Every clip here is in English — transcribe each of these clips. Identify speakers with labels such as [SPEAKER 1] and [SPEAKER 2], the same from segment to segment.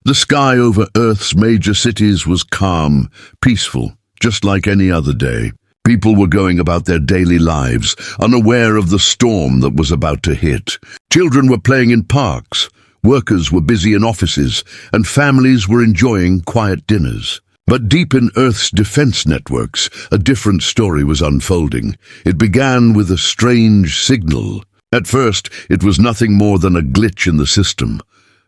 [SPEAKER 1] The sky over Earth's major cities was calm, peaceful, just like any other day. People were going about their daily lives, unaware of the storm that was about to hit. Children were playing in parks, workers were busy in offices, and families were enjoying quiet dinners. But deep in Earth's defense networks, a different story was unfolding. It began with a strange signal. At first, it was nothing more than a glitch in the system,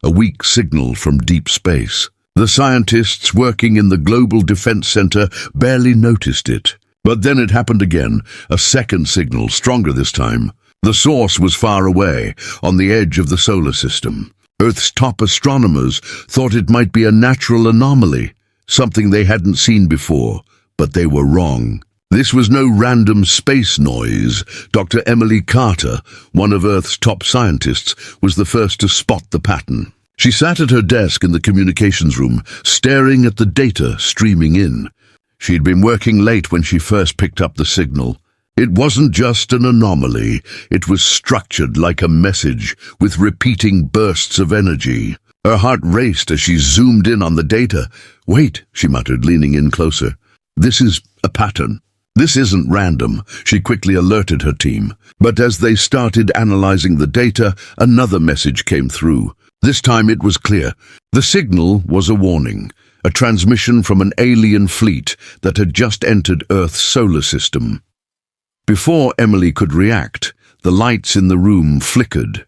[SPEAKER 1] a weak signal from deep space. The scientists working in the Global Defense Center barely noticed it. But then it happened again, a second signal, stronger this time. The source was far away, on the edge of the solar system. Earth's top astronomers thought it might be a natural anomaly, something they hadn't seen before, but they were wrong. This was no random space noise. Dr. Emily Carter, one of Earth's top scientists, was the first to spot the pattern. She sat at her desk in the communications room, staring at the data streaming in. She'd been working late when she first picked up the signal. It wasn't just an anomaly. It was structured like a message, with repeating bursts of energy. Her heart raced as she zoomed in on the data. "Wait," she muttered, leaning in closer. "This is a pattern. This isn't random," she quickly alerted her team. But as they started analyzing the data, another message came through. This time it was clear. The signal was a warning, a transmission from an alien fleet that had just entered Earth's solar system. Before Emily could react, the lights in the room flickered,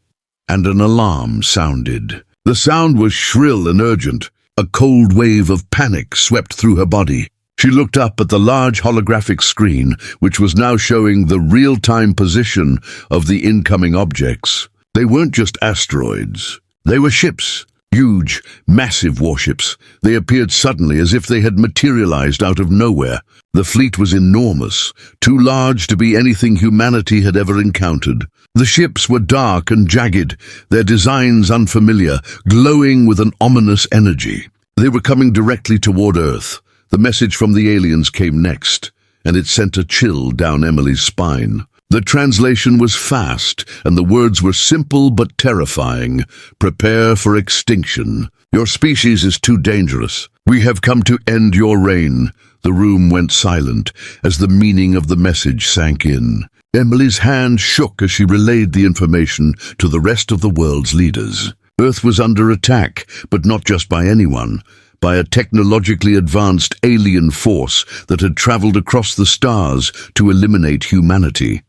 [SPEAKER 1] and an alarm sounded. The sound was shrill and urgent. A cold wave of panic swept through her body. She looked up at the large holographic screen, which was now showing the real-time position of the incoming objects. They weren't just asteroids. They were ships. Huge, massive warships. They appeared suddenly as if they had materialized out of nowhere. The fleet was enormous, too large to be anything humanity had ever encountered. The ships were dark and jagged, their designs unfamiliar, glowing with an ominous energy. They were coming directly toward Earth. The message from the aliens came next, and it sent a chill down Emily's spine. The translation was fast, and the words were simple but terrifying. "Prepare for extinction. Your species is too dangerous. We have come to end your reign." The room went silent as the meaning of the message sank in. Emily's hand shook as she relayed the information to the rest of the world's leaders. Earth was under attack, but not just by anyone. By a technologically advanced alien force that had traveled across the stars to eliminate humanity.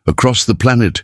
[SPEAKER 1] Across the planet,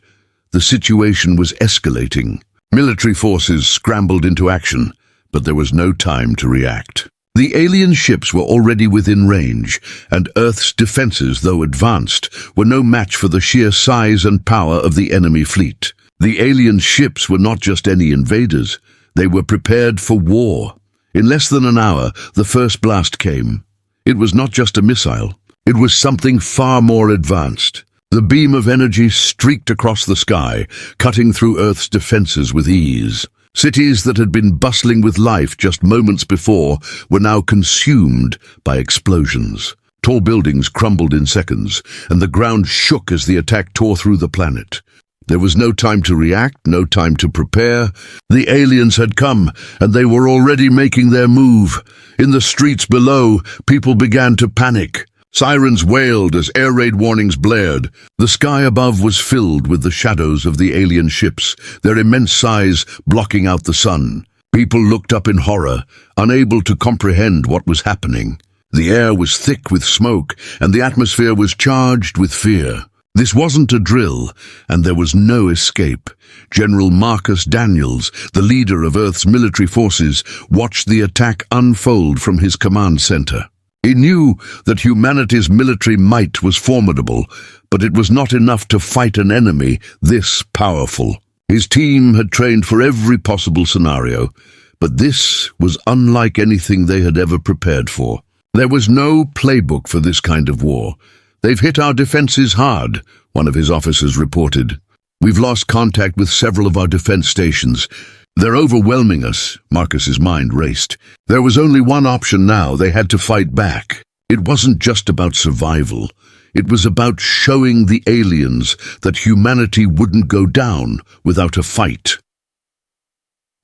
[SPEAKER 1] the situation was escalating. Military forces scrambled into action, but there was no time to react. The alien ships were already within range, and Earth's defenses, though advanced, were no match for the sheer size and power of the enemy fleet. The alien ships were not just any invaders. They were prepared for war. In less than an hour, the first blast came. It was not just a missile. It was something far more advanced. The beam of energy streaked across the sky, cutting through Earth's defenses with ease. Cities that had been bustling with life just moments before were now consumed by explosions. Tall buildings crumbled in seconds, and the ground shook as the attack tore through the planet. There was no time to react, no time to prepare. The aliens had come, and they were already making their move. In the streets below, people began to panic. Sirens wailed as air raid warnings blared. The sky above was filled with the shadows of the alien ships, their immense size blocking out the sun. People looked up in horror, unable to comprehend what was happening. The air was thick with smoke, and the atmosphere was charged with fear. This wasn't a drill, and there was no escape. General Marcus Daniels, the leader of Earth's military forces, watched the attack unfold from his command center. He knew that humanity's military might was formidable, but it was not enough to fight an enemy this powerful. His team had trained for every possible scenario, but this was unlike anything they had ever prepared for. There was no playbook for this kind of war. "They've hit our defenses hard," one of his officers reported. "We've lost contact with several of our defense stations. They're overwhelming us." Marcus's mind raced. There was only one option now. They had to fight back. It wasn't just about survival. It was about showing the aliens that humanity wouldn't go down without a fight.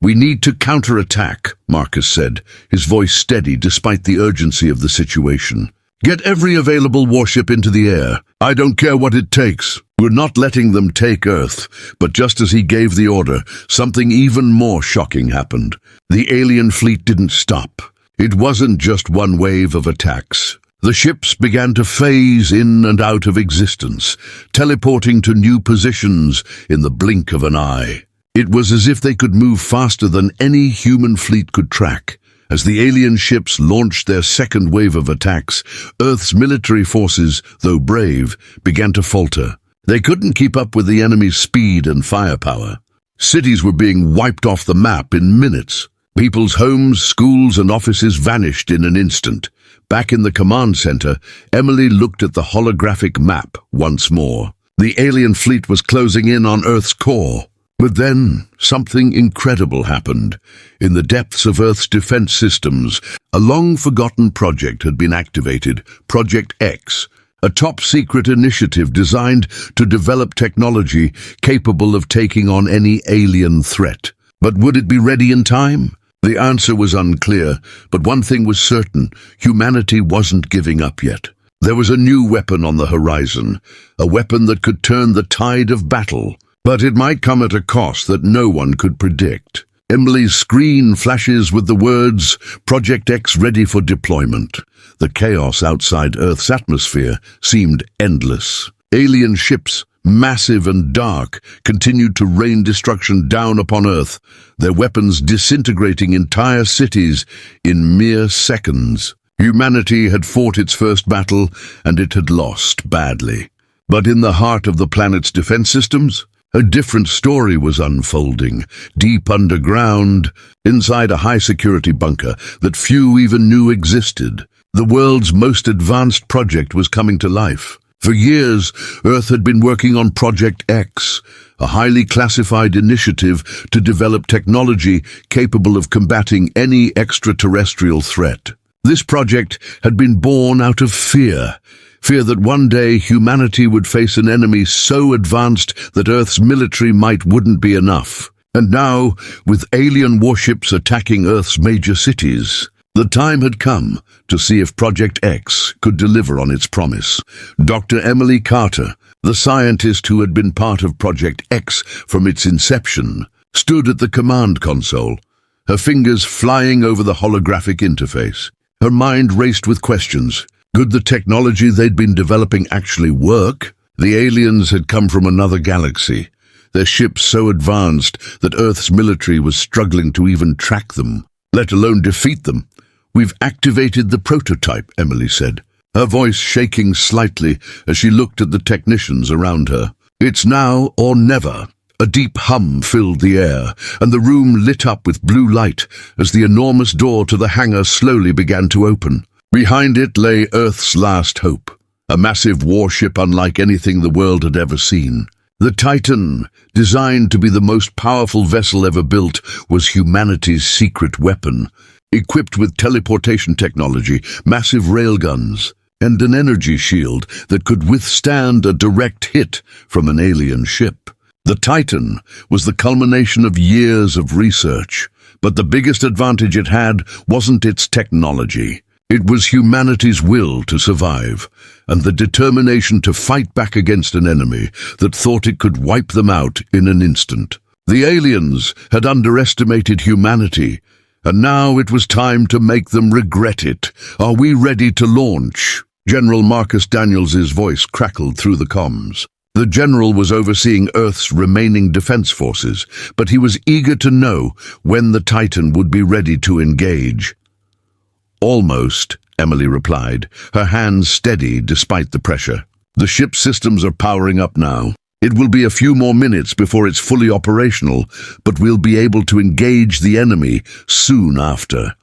[SPEAKER 1] "We need to counterattack," Marcus said, his voice steady despite the urgency of the situation. "Get every available warship into the air. I don't care what it takes." We're not letting them take Earth, but just as he gave the order, something even more shocking happened. The alien fleet didn't stop. It wasn't just one wave of attacks. The ships began to phase in and out of existence, teleporting to new positions in the blink of an eye. It was as if they could move faster than any human fleet could track. As the alien ships launched their second wave of attacks, Earth's military forces, though brave, began to falter. They couldn't keep up with the enemy's speed and firepower. Cities were being wiped off the map in minutes. People's homes, schools, and offices vanished in an instant. Back in the command center, Emily looked at the holographic map once more. The alien fleet was closing in on Earth's core. But then, something incredible happened. In the depths of Earth's defense systems, a long-forgotten project had been activated, Project X, a top-secret initiative designed to develop technology capable of taking on any alien threat. But would it be ready in time? The answer was unclear, but one thing was certain: humanity wasn't giving up yet. There was a new weapon on the horizon, a weapon that could turn the tide of battle. But it might come at a cost that no one could predict. Emily's screen flashes with the words, "Project X ready for deployment." The chaos outside Earth's atmosphere seemed endless. Alien ships, massive and dark, continued to rain destruction down upon Earth, their weapons disintegrating entire cities in mere seconds. Humanity had fought its first battle, and it had lost badly. But in the heart of the planet's defense systems, a different story was unfolding, deep underground, inside a high-security bunker that few even knew existed. The world's most advanced project was coming to life. For years, Earth had been working on Project X, a highly classified initiative to develop technology capable of combating any extraterrestrial threat. This project had been born out of fear that one day humanity would face an enemy so advanced that Earth's military might wouldn't be enough. And now, with alien warships attacking Earth's major cities, the time had come to see if Project X could deliver on its promise. Dr. Emily Carter, the scientist who had been part of Project X from its inception, stood at the command console, her fingers flying over the holographic interface. Her mind raced with questions. Could the technology they'd been developing actually work? The aliens had come from another galaxy, their ships so advanced that Earth's military was struggling to even track them, let alone defeat them. "We've activated the prototype," Emily said, her voice shaking slightly as she looked at the technicians around her. "It's now or never." A deep hum filled the air, and the room lit up with blue light as the enormous door to the hangar slowly began to open. Behind it lay Earth's last hope, a massive warship unlike anything the world had ever seen. The Titan, designed to be the most powerful vessel ever built, was humanity's secret weapon, equipped with teleportation technology, massive railguns, and an energy shield that could withstand a direct hit from an alien ship. The Titan was the culmination of years of research, but the biggest advantage it had wasn't its technology. It was humanity's will to survive, and the determination to fight back against an enemy that thought it could wipe them out in an instant. The aliens had underestimated humanity, and now it was time to make them regret it. "Are we ready to launch?" General Marcus Daniels's voice crackled through the comms. The general was overseeing Earth's remaining defense forces, but he was eager to know when the Titan would be ready to engage. "Almost," Emily replied, her hands steady despite the pressure. "The ship's systems are powering up now. It will be a few more minutes before it's fully operational, but we'll be able to engage the enemy soon after."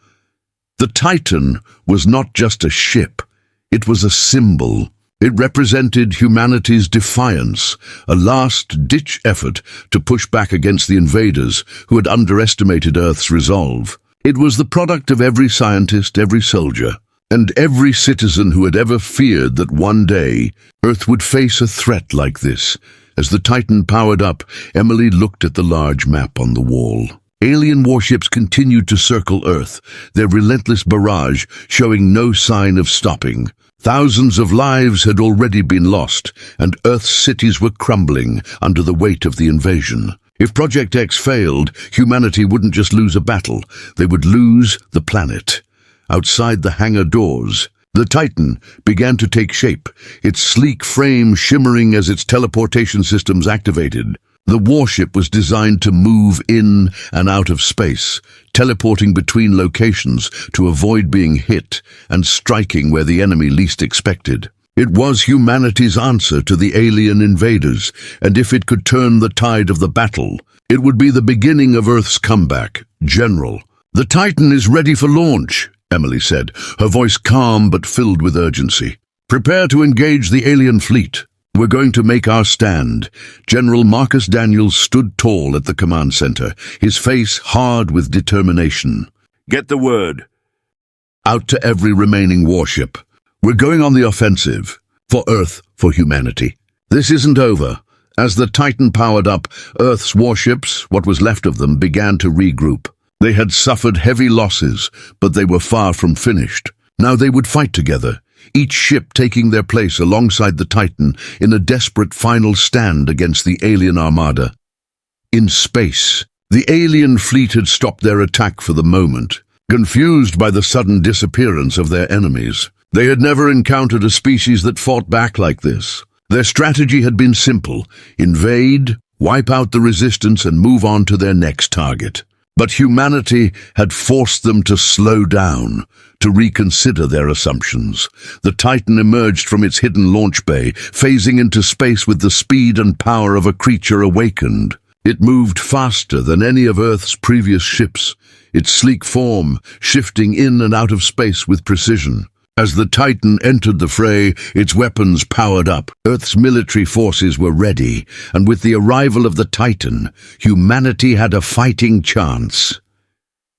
[SPEAKER 1] The Titan was not just a ship, it was a symbol. It represented humanity's defiance, a last-ditch effort to push back against the invaders who had underestimated Earth's resolve. It was the product of every scientist, every soldier, and every citizen who had ever feared that one day Earth would face a threat like this. As the Titan powered up, Emily looked at the large map on the wall. Alien warships continued to circle Earth, their relentless barrage showing no sign of stopping. Thousands of lives had already been lost, and Earth's cities were crumbling under the weight of the invasion. If Project X failed, humanity wouldn't just lose a battle, they would lose the planet. Outside the hangar doors, the Titan began to take shape, its sleek frame shimmering as its teleportation systems activated. The warship was designed to move in and out of space, teleporting between locations to avoid being hit and striking where the enemy least expected. It was humanity's answer to the alien invaders, and if it could turn the tide of the battle, it would be the beginning of Earth's comeback. General, the Titan is ready for launch, Emily said, her voice calm but filled with urgency. Prepare to engage the alien fleet. We're going to make our stand. General Marcus Daniels stood tall at the command center, his face hard with determination. Get the word out to every remaining warship. We're going on the offensive. For Earth, for humanity. This isn't over. As the Titan powered up, Earth's warships, what was left of them, began to regroup. They had suffered heavy losses, but they were far from finished. Now they would fight together, each ship taking their place alongside the Titan in a desperate final stand against the alien armada. In space, the alien fleet had stopped their attack for the moment, confused by the sudden disappearance of their enemies. They had never encountered a species that fought back like this. Their strategy had been simple: invade, wipe out the resistance, and move on to their next target. But humanity had forced them to slow down, to reconsider their assumptions. The Titan emerged from its hidden launch bay, phasing into space with the speed and power of a creature awakened. It moved faster than any of Earth's previous ships, its sleek form shifting in and out of space with precision. As the Titan entered the fray, its weapons powered up. Earth's military forces were ready, and with the arrival of the Titan, humanity had a fighting chance.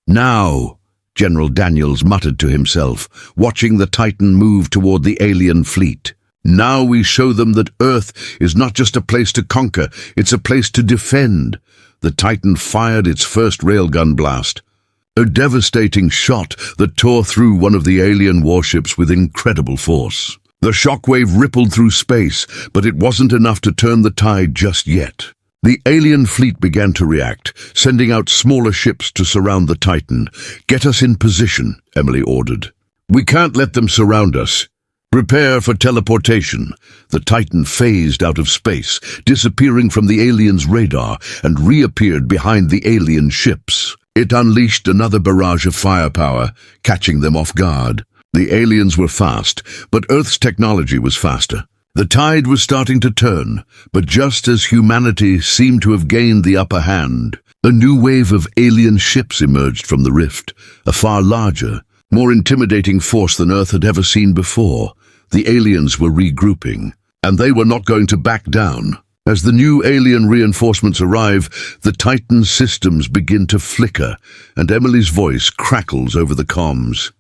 [SPEAKER 1] Now, General Daniels muttered to himself, watching the Titan move toward the alien fleet. Now we show them that Earth is not just a place to conquer, it's a place to defend. The Titan fired its first railgun blast. A devastating shot that tore through one of the alien warships with incredible force. The shockwave rippled through space, but it wasn't enough to turn the tide just yet. The alien fleet began to react, sending out smaller ships to surround the Titan. Get us in position, Emily ordered. We can't let them surround us. Prepare for teleportation. The Titan phased out of space, disappearing from the aliens' radar, and reappeared behind the alien ships. It unleashed another barrage of firepower, catching them off guard. The aliens were fast, but Earth's technology was faster. The tide was starting to turn, but just as humanity seemed to have gained the upper hand, a new wave of alien ships emerged from the rift, a far larger, more intimidating force than Earth had ever seen before. The aliens were regrouping, and they were not going to back down. As the new alien reinforcements arrive, the Titan's systems begin to flicker, and Emily's voice crackles over the comms.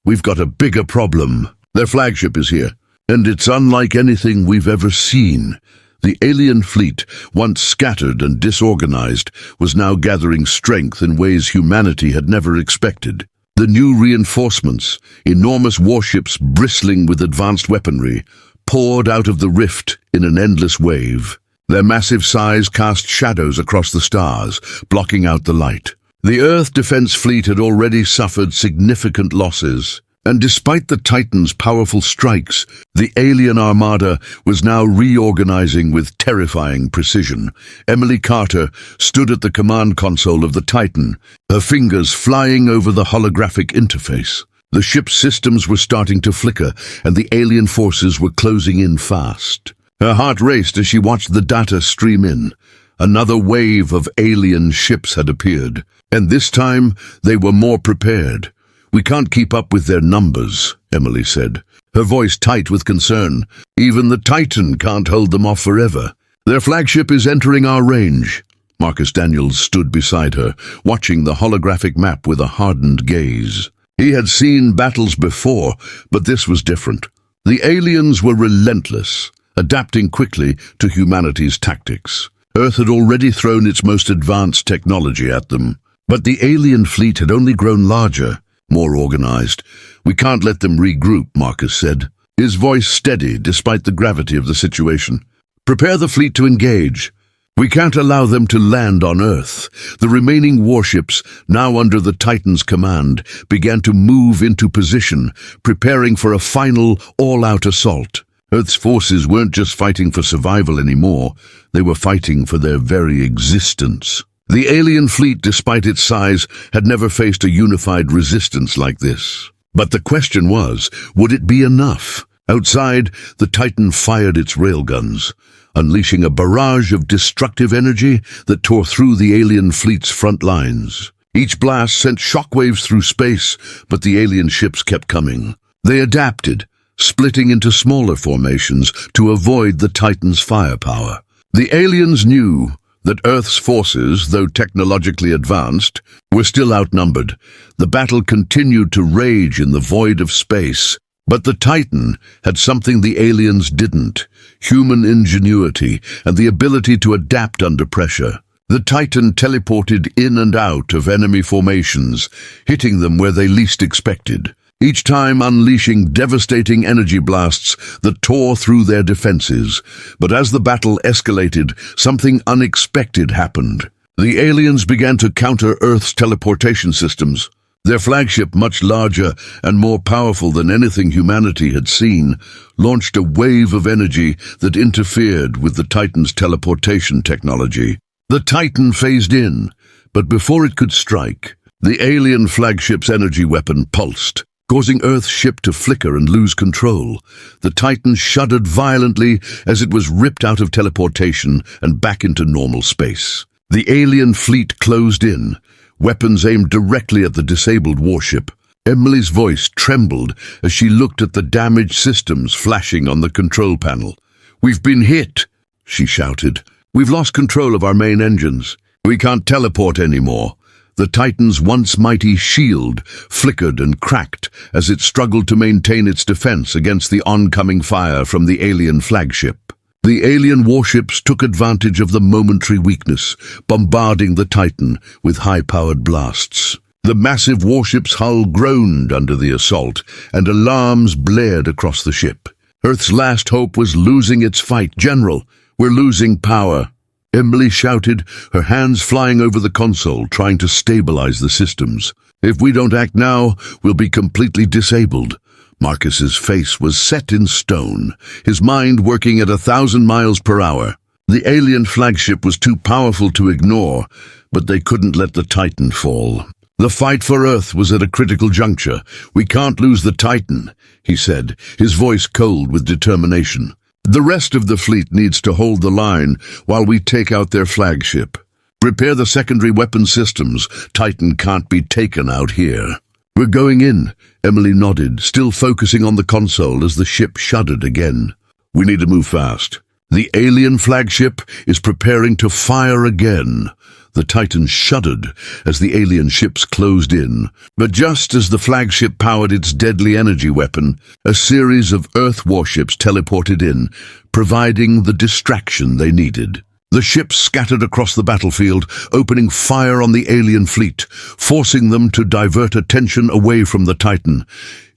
[SPEAKER 1] We've got a bigger problem. Their flagship is here, and it's unlike anything we've ever seen. The alien fleet, once scattered and disorganized, was now gathering strength in ways humanity had never expected. The new reinforcements, enormous warships bristling with advanced weaponry, poured out of the rift in an endless wave. Their massive size cast shadows across the stars, blocking out the light. The Earth Defense Fleet had already suffered significant losses, and despite the Titan's powerful strikes, the alien armada was now reorganizing with terrifying precision. Emily Carter stood at the command console of the Titan, her fingers flying over the holographic interface. The ship's systems were starting to flicker, and the alien forces were closing in fast. Her heart raced as she watched the data stream in. Another wave of alien ships had appeared, and this time they were more prepared. We can't keep up with their numbers, Emily said, her voice tight with concern. Even the Titan can't hold them off forever. Their flagship is entering our range. Marcus Daniels stood beside her, watching the holographic map with a hardened gaze. He had seen battles before, but this was different. The aliens were relentless, adapting quickly to humanity's tactics. Earth had already thrown its most advanced technology at them. But the alien fleet had only grown larger, more organized. "We can't let them regroup," Marcus said, his voice steady despite the gravity of the situation. "Prepare the fleet to engage. We can't allow them to land on Earth." The remaining warships, now under the Titan's command, began to move into position, preparing for a final, all-out assault. Earth's forces weren't just fighting for survival anymore, they were fighting for their very existence. The alien fleet, despite its size, had never faced a unified resistance like this. But the question was, would it be enough? Outside, the Titan fired its railguns, unleashing a barrage of destructive energy that tore through the alien fleet's front lines. Each blast sent shockwaves through space, but the alien ships kept coming. They adapted, splitting into smaller formations to avoid the Titan's firepower. The aliens knew that Earth's forces, though technologically advanced, were still outnumbered. The battle continued to rage in the void of space. But the Titan had something the aliens didn't: human ingenuity and the ability to adapt under pressure. The Titan teleported in and out of enemy formations, hitting them where they least expected, each time unleashing devastating energy blasts that tore through their defenses. But as the battle escalated, something unexpected happened. The aliens began to counter Earth's teleportation systems. Their flagship, much larger and more powerful than anything humanity had seen, launched a wave of energy that interfered with the Titan's teleportation technology. The Titan phased in, but before it could strike, the alien flagship's energy weapon pulsed, causing Earth's ship to flicker and lose control. The Titan shuddered violently as it was ripped out of teleportation and back into normal space. The alien fleet closed in, weapons aimed directly at the disabled warship. Emily's voice trembled as she looked at the damaged systems flashing on the control panel. "We've been hit," she shouted. "We've lost control of our main engines. We can't teleport anymore." The Titan's once mighty shield flickered and cracked as it struggled to maintain its defense against the oncoming fire from the alien flagship. The alien warships took advantage of the momentary weakness, bombarding the Titan with high-powered blasts. The massive warship's hull groaned under the assault, and alarms blared across the ship. Earth's last hope was losing its fight. "General, we're losing power," Emily shouted, her hands flying over the console, trying to stabilize the systems. "If we don't act now, we'll be completely disabled." Marcus's face was set in stone, his mind working at 1,000 miles per hour. The alien flagship was too powerful to ignore, but they couldn't let the Titan fall. The fight for Earth was at a critical juncture. "We can't lose the Titan," he said, his voice cold with determination. "The rest of the fleet needs to hold the line while we take out their flagship. Prepare the secondary weapon systems. Titan can't be taken out here." "We're going in," Emily nodded, still focusing on the console as the ship shuddered again. "We need to move fast. The alien flagship is preparing to fire again." The Titan shuddered as the alien ships closed in. But just as the flagship powered its deadly energy weapon, a series of Earth warships teleported in, providing the distraction they needed. The ships scattered across the battlefield, opening fire on the alien fleet, forcing them to divert attention away from the Titan.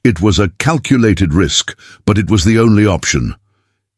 [SPEAKER 1] It was a calculated risk, but it was the only option.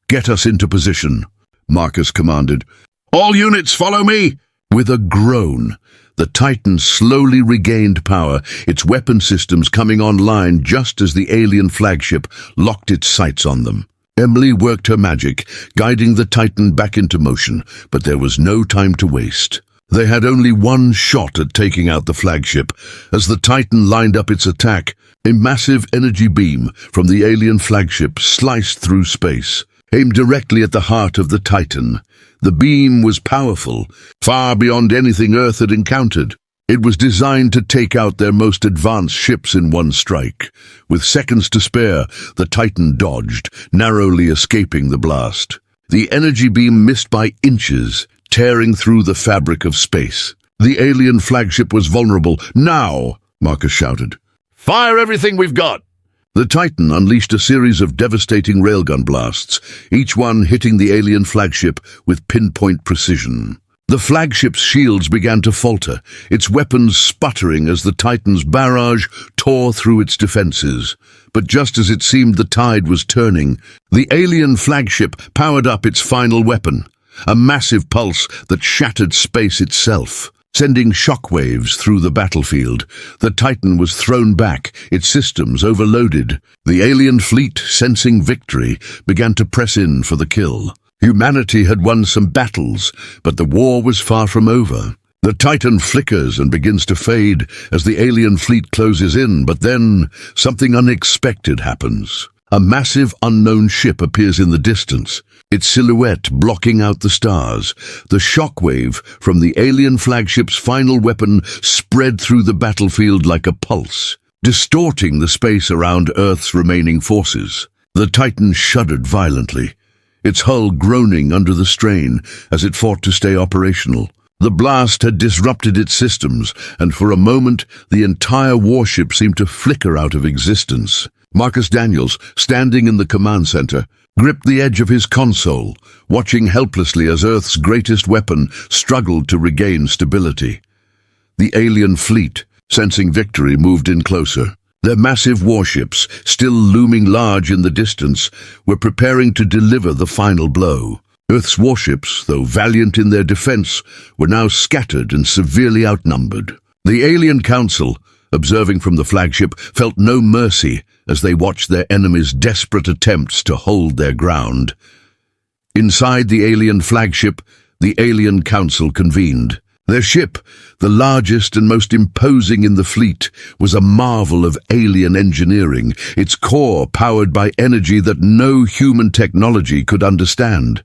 [SPEAKER 1] "Get us into position," Marcus commanded. "All units, follow me!" With a groan, the Titan slowly regained power, its weapon systems coming online just as the alien flagship locked its sights on them. Emily worked her magic, guiding the Titan back into motion, but there was no time to waste. They had only one shot at taking out the flagship. As the Titan lined up its attack, a massive energy beam from the alien flagship sliced through space, aimed directly at the heart of the Titan. The beam was powerful, far beyond anything Earth had encountered. It was designed to take out their most advanced ships in one strike. With seconds to spare, the Titan dodged, narrowly escaping the blast. The energy beam missed by inches, tearing through the fabric of space. The alien flagship was vulnerable. "Now!" Marcus shouted. "Fire everything we've got!" The Titan unleashed a series of devastating railgun blasts, each one hitting the alien flagship with pinpoint precision. The flagship's shields began to falter, its weapons sputtering as the Titan's barrage tore through its defenses. But just as it seemed the tide was turning, the alien flagship powered up its final weapon, a massive pulse that shattered space itself. Sending shockwaves through the battlefield, the Titan was thrown back, its systems overloaded. The alien fleet, sensing victory, began to press in for the kill. Humanity had won some battles, but the war was far from over. The Titan flickers and begins to fade as the alien fleet closes in, but then something unexpected happens. A massive unknown ship appears in the distance, its silhouette blocking out the stars. The shockwave from the alien flagship's final weapon spread through the battlefield like a pulse, distorting the space around Earth's remaining forces. The Titan shuddered violently, its hull groaning under the strain as it fought to stay operational. The blast had disrupted its systems, and for a moment the entire warship seemed to flicker out of existence. Marcus Daniels, standing in the command center, gripped the edge of his console, watching helplessly as Earth's greatest weapon struggled to regain stability. The alien fleet, sensing victory, moved in closer. Their massive warships, still looming large in the distance, were preparing to deliver the final blow. Earth's warships, though valiant in their defense, were now scattered and severely outnumbered. The alien council, observing from the flagship, felt no mercy as they watched their enemies' desperate attempts to hold their ground. Inside the alien flagship, the alien council convened. Their ship, the largest and most imposing in the fleet, was a marvel of alien engineering, its core powered by energy that no human technology could understand.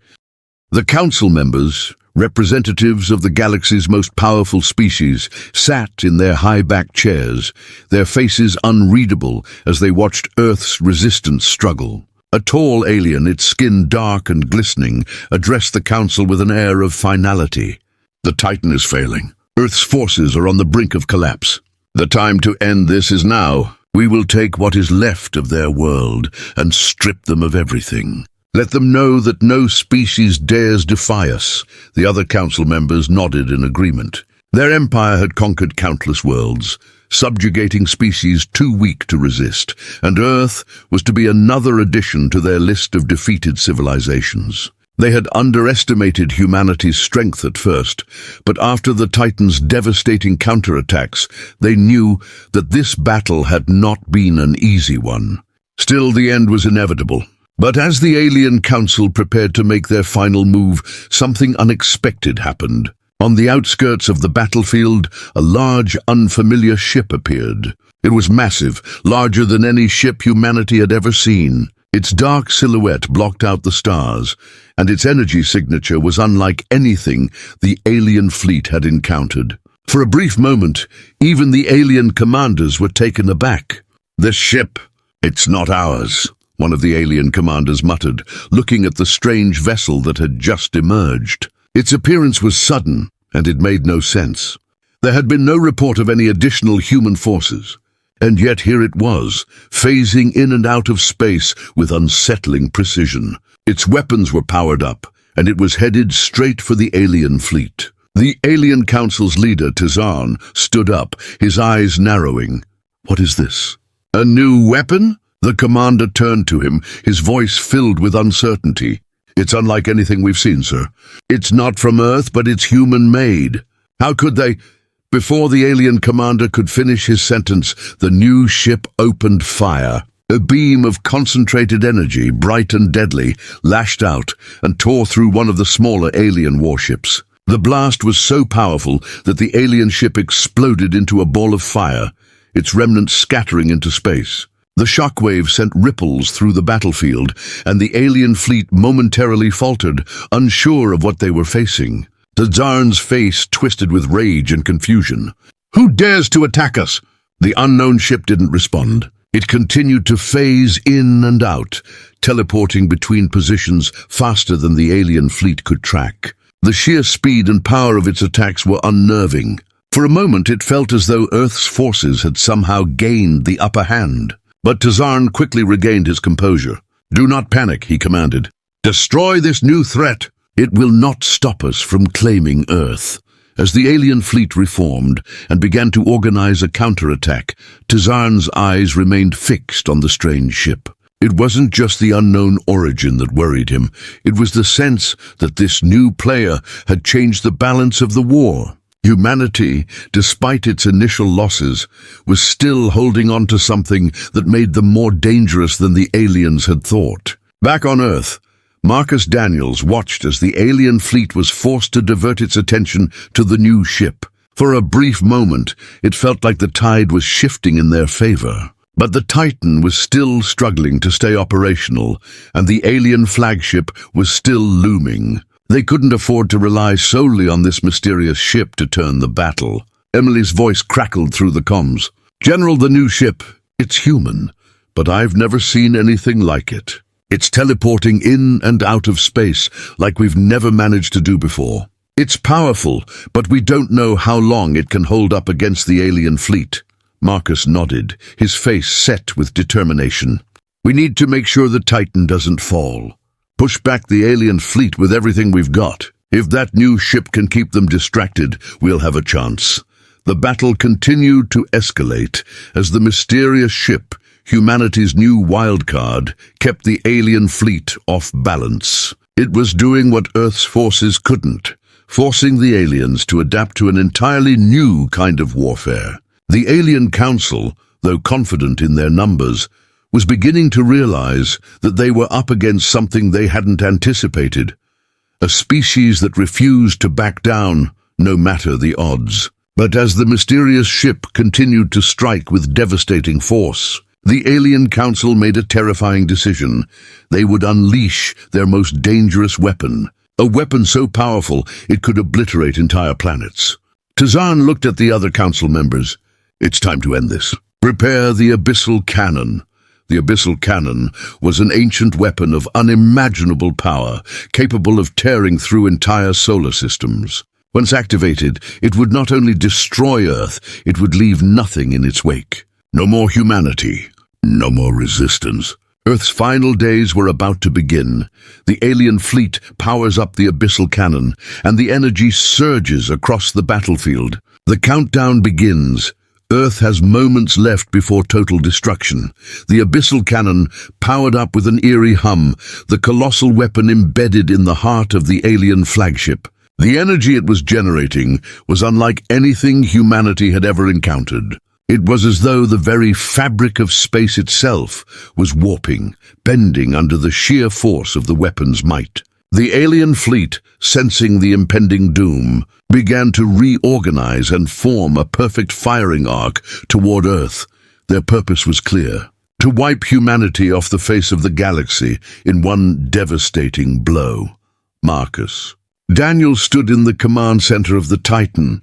[SPEAKER 1] The council members, representatives of the galaxy's most powerful species, sat in their high-backed chairs, their faces unreadable as they watched Earth's resistance struggle. A tall alien, its skin dark and glistening, addressed the council with an air of finality. The Titan is failing. Earth's forces are on the brink of collapse. The time to end this is now. We will take what is left of their world and strip them of everything. Let them know that no species dares defy us. The other council members nodded in agreement. Their empire had conquered countless worlds, subjugating species too weak to resist, and Earth was to be another addition to their list of defeated civilizations. They had underestimated humanity's strength at first, but after the Titan's devastating counterattacks, they knew that this battle had not been an easy one. Still, the end was inevitable. But as the alien council prepared to make their final move, something unexpected happened. On the outskirts of the battlefield, a large, unfamiliar ship appeared. It was massive, larger than any ship humanity had ever seen. Its dark silhouette blocked out the stars, and its energy signature was unlike anything the alien fleet had encountered. For a brief moment, even the alien commanders were taken aback. "This ship, it's not ours," one of the alien commanders muttered, looking at the strange vessel that had just emerged. Its appearance was sudden, and it made no sense. There had been no report of any additional human forces, and yet here it was, phasing in and out of space with unsettling precision. Its weapons were powered up, and it was headed straight for the alien fleet. The alien council's leader, Tazarn, stood up, his eyes narrowing. "What is this? A new weapon?" The commander turned to him, his voice filled with uncertainty. "It's unlike anything we've seen, sir. It's not from Earth, but it's human-made. How could they—" Before the alien commander could finish his sentence, the new ship opened fire. A beam of concentrated energy, bright and deadly, lashed out and tore through one of the smaller alien warships. The blast was so powerful that the alien ship exploded into a ball of fire, its remnants scattering into space. The shockwave sent ripples through the battlefield, and the alien fleet momentarily faltered, unsure of what they were facing. Tazarn's face twisted with rage and confusion. "Who dares to attack us?" The unknown ship didn't respond. It continued to phase in and out, teleporting between positions faster than the alien fleet could track. The sheer speed and power of its attacks were unnerving. For a moment it felt as though Earth's forces had somehow gained the upper hand. But Tazarn quickly regained his composure. "Do not panic," he commanded. "Destroy this new threat. It will not stop us from claiming Earth. As the alien fleet reformed and began to organize a counterattack, Tazarn's eyes remained fixed on the strange ship. It wasn't just the unknown origin that worried him. It was the sense that this new player had changed the balance of the war. Humanity, despite its initial losses, was still holding on to something that made them more dangerous than the aliens had thought. Back on Earth, Marcus Daniels watched as the alien fleet was forced to divert its attention to the new ship. For a brief moment, it felt like the tide was shifting in their favor. But the Titan was still struggling to stay operational, and the alien flagship was still looming. They couldn't afford to rely solely on this mysterious ship to turn the battle. Emily's voice crackled through the comms. "General, the new ship, it's human, but I've never seen anything like it. It's teleporting in and out of space like we've never managed to do before. It's powerful, but we don't know how long it can hold up against the alien fleet." Marcus nodded, his face set with determination. "We need to make sure the Titan doesn't fall. Push back the alien fleet with everything we've got. If that new ship can keep them distracted, we'll have a chance." The battle continued to escalate as the mysterious ship, humanity's new wildcard, kept the alien fleet off balance. It was doing what Earth's forces couldn't, forcing the aliens to adapt to an entirely new kind of warfare. The Alien Council, though confident in their numbers, was beginning to realize that they were up against something they hadn't anticipated, a species that refused to back down, no matter the odds. But as the mysterious ship continued to strike with devastating force, the Alien Council made a terrifying decision. They would unleash their most dangerous weapon, a weapon so powerful it could obliterate entire planets. Tazarn looked at the other council members. "It's time to end this. Prepare the Abyssal Cannon." The Abyssal Cannon was an ancient weapon of unimaginable power, capable of tearing through entire solar systems. Once activated, it would not only destroy Earth, it would leave nothing in its wake. No more humanity, no more resistance. Earth's final days were about to begin. The alien fleet powers up the Abyssal Cannon, and the energy surges across the battlefield. The countdown begins. Earth has moments left before total destruction. The Abyssal Cannon, powered up with an eerie hum, the colossal weapon embedded in the heart of the alien flagship. The energy it was generating was unlike anything humanity had ever encountered. It was as though the very fabric of space itself was warping, bending under the sheer force of the weapon's might. The alien fleet, sensing the impending doom, began to reorganize and form a perfect firing arc toward Earth. Their purpose was clear: to wipe humanity off the face of the galaxy in one devastating blow. Marcus Daniel stood in the command center of the Titan,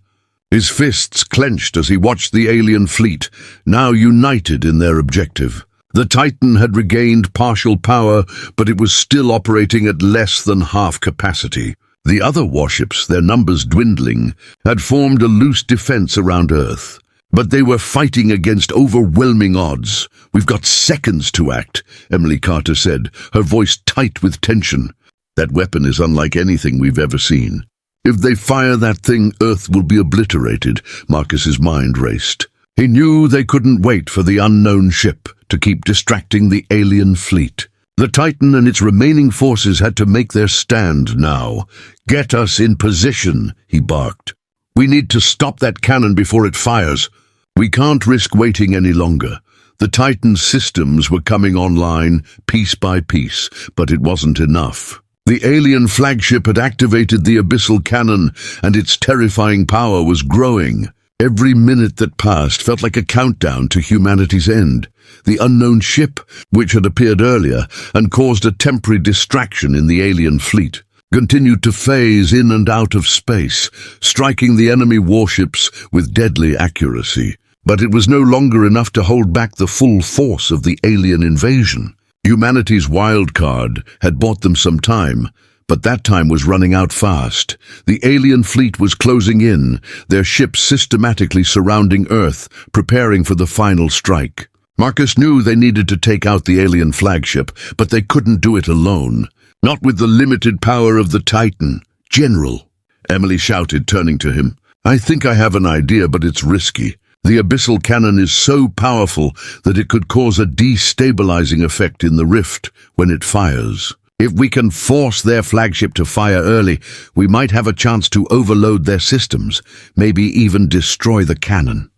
[SPEAKER 1] his fists clenched as he watched the alien fleet, now united in their objective. The Titan had regained partial power, but it was still operating at less than half capacity. The other warships, their numbers dwindling, had formed a loose defense around Earth. But they were fighting against overwhelming odds. "We've got seconds to act," Emily Carter said, her voice tight with tension. "That weapon is unlike anything we've ever seen. If they fire that thing, Earth will be obliterated." Marcus's mind raced. He knew they couldn't wait for the unknown ship to keep distracting the alien fleet. The Titan and its remaining forces had to make their stand now. "Get us in position," he barked. "We need to stop that cannon before it fires. We can't risk waiting any longer." The Titan's systems were coming online, piece by piece, but it wasn't enough. The alien flagship had activated the Abyssal Cannon, and its terrifying power was growing. Every minute that passed felt like a countdown to humanity's end. The unknown ship, which had appeared earlier and caused a temporary distraction in the alien fleet, continued to phase in and out of space, striking the enemy warships with deadly accuracy. But it was no longer enough to hold back the full force of the alien invasion. Humanity's wild card had bought them some time, but that time was running out fast. The alien fleet was closing in, their ships systematically surrounding Earth, preparing for the final strike. Marcus knew they needed to take out the alien flagship, but they couldn't do it alone. Not with the limited power of the Titan. General, Emily shouted, turning to him. I think I have an idea, but it's risky. The abyssal cannon is so powerful that it could cause a destabilizing effect in the rift when it fires. If we can force their flagship to fire early, we might have a chance to overload their systems, maybe even destroy the cannon.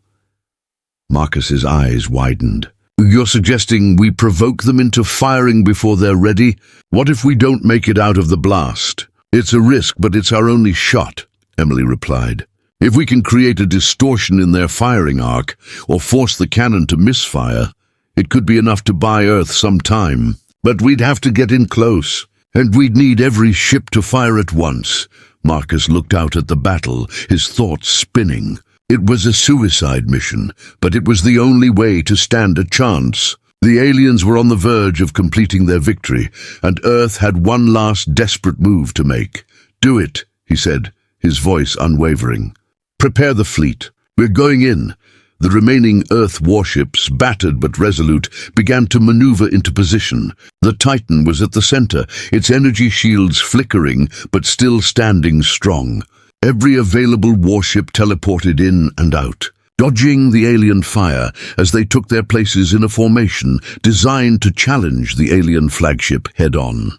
[SPEAKER 1] Marcus's eyes widened. You're suggesting we provoke them into firing before they're ready? What if we don't make it out of the blast? It's a risk, but it's our only shot, Emily replied. If we can create a distortion in their firing arc, or force the cannon to misfire, it could be enough to buy Earth some time. But we'd have to get in close, and we'd need every ship to fire at once. Marcus looked out at the battle, his thoughts spinning. It was a suicide mission, but it was the only way to stand a chance. The aliens were on the verge of completing their victory, and Earth had one last desperate move to make. Do it, he said, his voice unwavering. Prepare the fleet. We're going in. The remaining Earth warships, battered but resolute, began to maneuver into position. The Titan was at the center, its energy shields flickering but still standing strong. Every available warship teleported in and out, dodging the alien fire as they took their places in a formation designed to challenge the alien flagship head-on.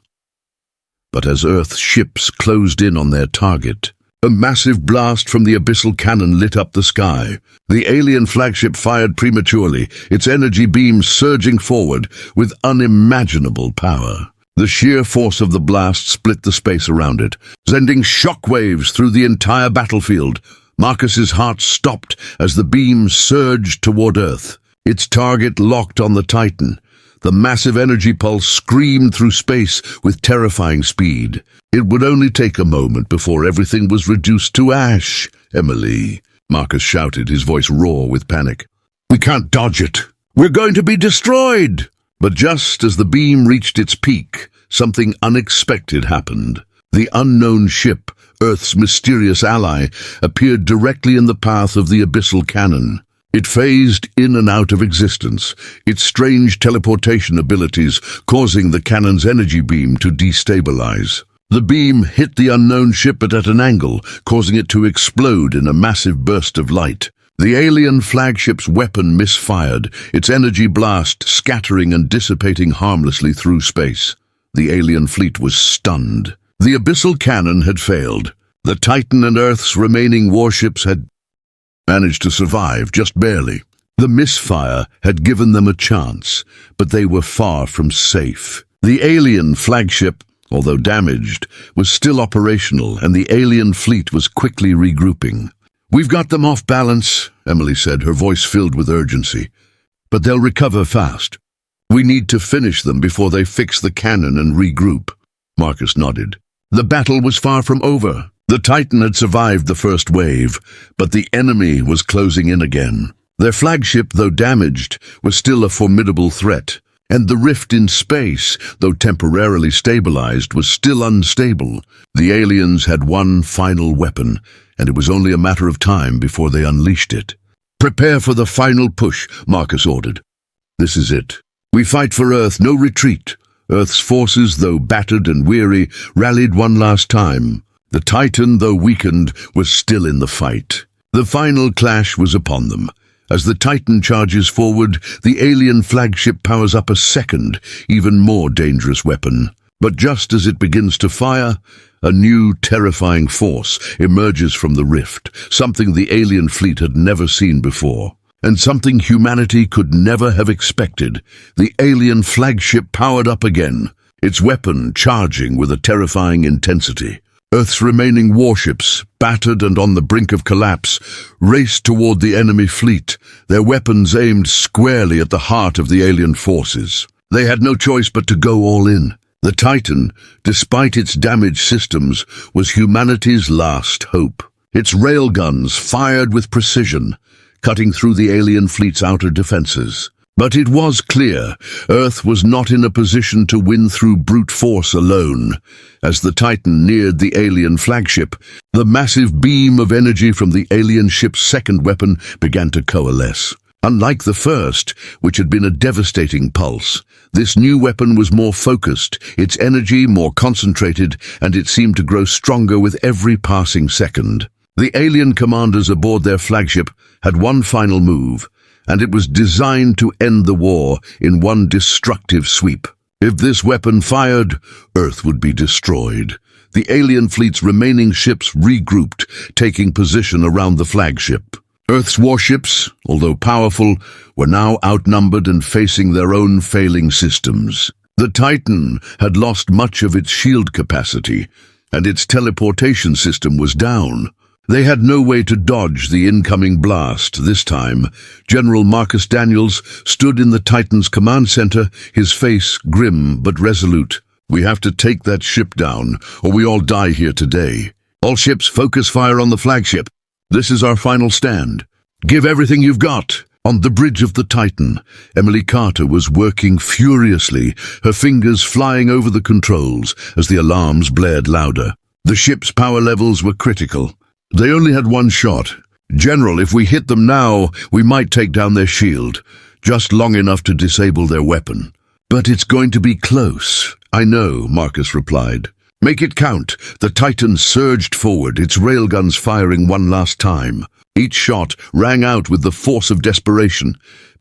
[SPEAKER 1] But as Earth's ships closed in on their target, a massive blast from the abyssal cannon lit up the sky. The alien flagship fired prematurely, its energy beams surging forward with unimaginable power. The sheer force of the blast split the space around it, sending shockwaves through the entire battlefield. Marcus's heart stopped as the beams surged toward Earth. Its target locked on the Titan. The massive energy pulse screamed through space with terrifying speed. It would only take a moment before everything was reduced to ash. Emily, Marcus shouted, his voice raw with panic. We can't dodge it. We're going to be destroyed. But just as the beam reached its peak, something unexpected happened. The unknown ship, Earth's mysterious ally, appeared directly in the path of the abyssal cannon. It phased in and out of existence, its strange teleportation abilities causing the cannon's energy beam to destabilize. The beam hit the unknown ship but at an angle, causing it to explode in a massive burst of light. The alien flagship's weapon misfired, its energy blast scattering and dissipating harmlessly through space. The alien fleet was stunned. The abyssal cannon had failed. The Titan and Earth's remaining warships had managed to survive, just barely. The misfire had given them a chance, but they were far from safe. The alien flagship, although damaged, was still operational, and the alien fleet was quickly regrouping. We've got them off balance, Emily said, her voice filled with urgency. But they'll recover fast. We need to finish them before they fix the cannon and regroup. Marcus nodded. The battle was far from over. The Titan had survived the first wave, but the enemy was closing in again. Their flagship, though damaged, was still a formidable threat, and the rift in space, though temporarily stabilized, was still unstable. The aliens had one final weapon, and it was only a matter of time before they unleashed it. Prepare for the final push, Marcus ordered. This is it. We fight for Earth, no retreat. Earth's forces, though battered and weary, rallied one last time. The Titan, though weakened, was still in the fight. The final clash was upon them. As the Titan charges forward, the alien flagship powers up a second, even more dangerous weapon. But just as it begins to fire, a new terrifying force emerges from the rift, something the alien fleet had never seen before, and something humanity could never have expected. The alien flagship powered up again, its weapon charging with a terrifying intensity. Earth's remaining warships, battered and on the brink of collapse, raced toward the enemy fleet, their weapons aimed squarely at the heart of the alien forces. They had no choice but to go all in. The Titan, despite its damaged systems, was humanity's last hope. Its railguns fired with precision, cutting through the alien fleet's outer defenses. But it was clear Earth was not in a position to win through brute force alone. As the Titan neared the alien flagship, the massive beam of energy from the alien ship's second weapon began to coalesce. Unlike the first, which had been a devastating pulse, this new weapon was more focused, its energy more concentrated, and it seemed to grow stronger with every passing second. The alien commanders aboard their flagship had one final move, and it was designed to end the war in one destructive sweep. If this weapon fired, Earth would be destroyed. The alien fleet's remaining ships regrouped, taking position around the flagship. Earth's warships, although powerful, were now outnumbered and facing their own failing systems. The Titan had lost much of its shield capacity, and its teleportation system was down. They had no way to dodge the incoming blast this time. General Marcus Daniels stood in the Titan's command center, his face grim but resolute. "We have to take that ship down, or we all die here today. All ships focus fire on the flagship. This is our final stand. Give everything you've got." On the bridge of the Titan, Emily Carter was working furiously, her fingers flying over the controls as the alarms blared louder. The ship's power levels were critical. They only had one shot. "General, if we hit them now, we might take down their shield, just long enough to disable their weapon." "But it's going to be close." "I know," Marcus replied. "Make it count." The Titan surged forward, its railguns firing one last time. Each shot rang out with the force of desperation,